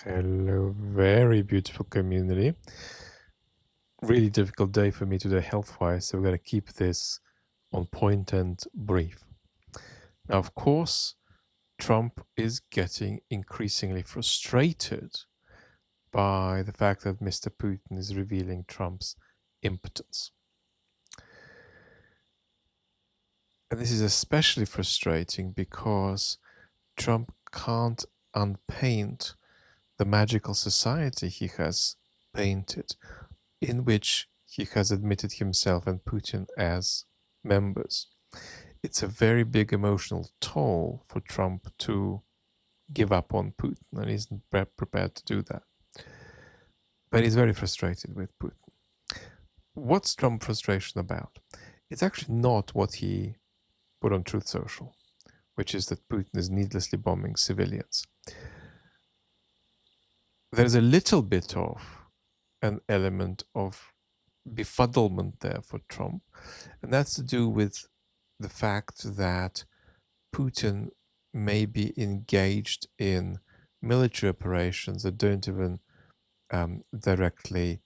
Hello, very beautiful community. Really difficult day for me today health-wise, so we're going to keep this on point and brief. Now, of course, Trump is getting increasingly frustrated by the fact that Mr. Putin is revealing Trump's impotence. And this is especially frustrating because Trump can't unpaint the magical society he has painted, in which he has admitted himself and Putin as members. It's a very big emotional toll for Trump to give up on Putin, and he's not prepared to do that. But he's very frustrated with Putin. What's Trump's frustration about? It's actually not what he put on Truth Social, which is that Putin is needlessly bombing civilians. There's a little bit of an element of befuddlement there for Trump, and that's to do with the fact that Putin may be engaged in military operations that don't even directly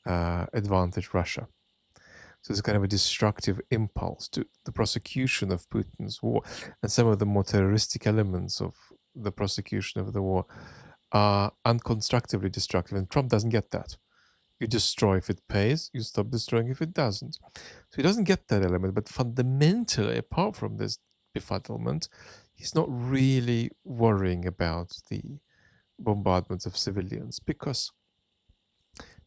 advantage Russia. So it's kind of a destructive impulse to the prosecution of Putin's war, and some of the more terroristic elements of the prosecution of the war are unconstructively destructive, and Trump doesn't get that. You destroy if it pays, you stop destroying if it doesn't. So he doesn't get that element, but fundamentally, apart from this befuddlement, he's not really worrying about the bombardments of civilians because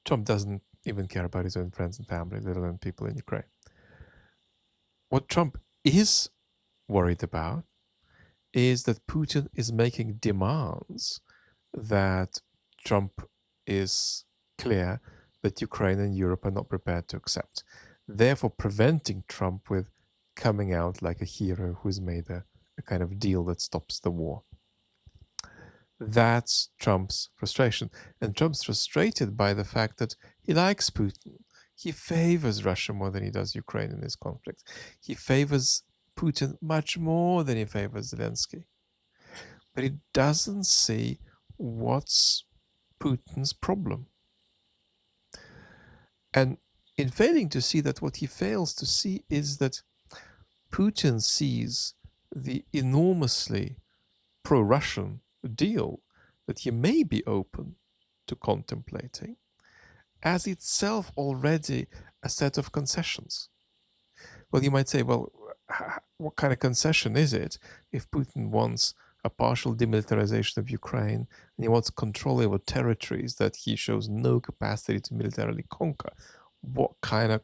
Trump doesn't even care about his own friends and family, let alone people in Ukraine. What Trump is worried about is that Putin is making demands that Trump is clear that Ukraine and Europe are not prepared to accept, therefore preventing Trump with coming out like a hero who's made a kind of deal that stops the war. That's Trump's frustration. And Trump's frustrated by the fact that he likes Putin. He favors Russia more than he does Ukraine in this conflict. He favors Putin much more than he favors Zelensky. But he doesn't see what's Putin's problem. And in failing to see that, what he fails to see is that Putin sees the enormously pro-Russian deal that he may be open to contemplating as itself already a set of concessions. Well, you might say, well, what kind of concession is it if Putin wants a partial demilitarization of Ukraine and he wants control over territories that he shows no capacity to militarily conquer? What kind of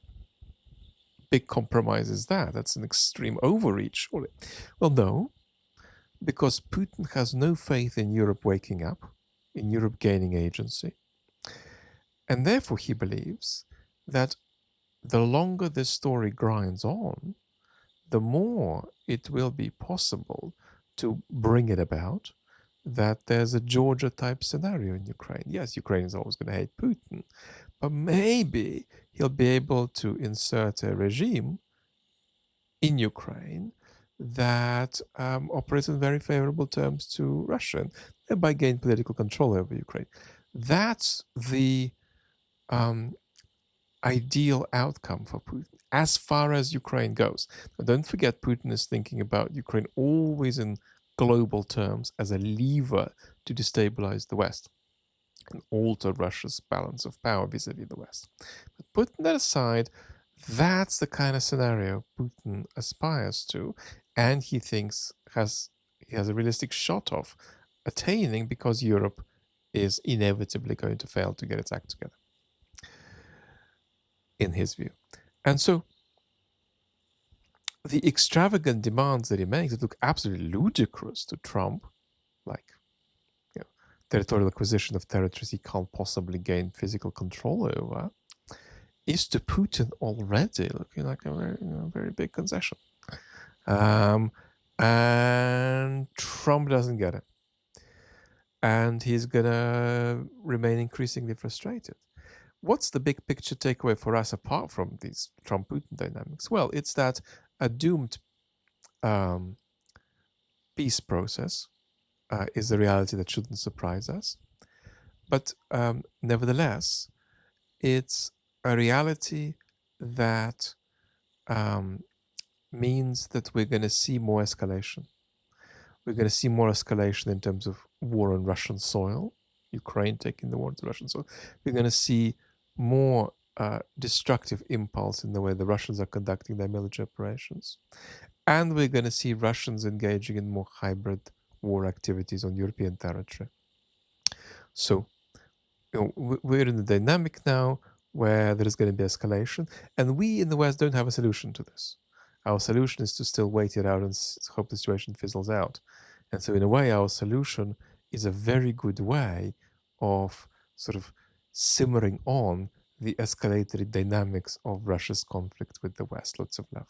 big compromise is that? That's an extreme overreach, surely. Well, no, because Putin has no faith in Europe waking up, in Europe gaining agency. And therefore he believes that the longer this story grinds on, the more it will be possible to bring it about that there's a Georgia-type scenario in Ukraine. Yes, Ukraine is always going to hate Putin, but maybe he'll be able to insert a regime in Ukraine that operates in very favorable terms to Russia and thereby gain political control over Ukraine. That's the ideal outcome for Putin, as far as Ukraine goes. Now, don't forget, Putin is thinking about Ukraine always in global terms as a lever to destabilize the West and alter Russia's balance of power vis-a-vis the West. But putting that aside, that's the kind of scenario Putin aspires to, and he thinks he has a realistic shot of attaining because Europe is inevitably going to fail to get its act together, in his view. And so the extravagant demands that he makes that look absolutely ludicrous to Trump, like territorial acquisition of territories he can't possibly gain physical control over, is to Putin already looking like a very, very big concession. And Trump doesn't get it. And he's going to remain increasingly frustrated. What's the big picture takeaway for us apart from these Trump-Putin dynamics? Well, it's that a doomed peace process is a reality that shouldn't surprise us. But nevertheless, it's a reality that means that we're going to see more escalation. We're going to see more escalation in terms of war on Russian soil, Ukraine taking the war into Russian soil. We're going to see more destructive impulse in the way the Russians are conducting their military operations. And we're going to see Russians engaging in more hybrid war activities on European territory. So we're in a dynamic now where there is going to be escalation, and we in the West don't have a solution to this. Our solution is to still wait it out and hope the situation fizzles out. And so, in a way, our solution is a very good way of sort of simmering on the escalatory dynamics of Russia's conflict with the West. Lots of love.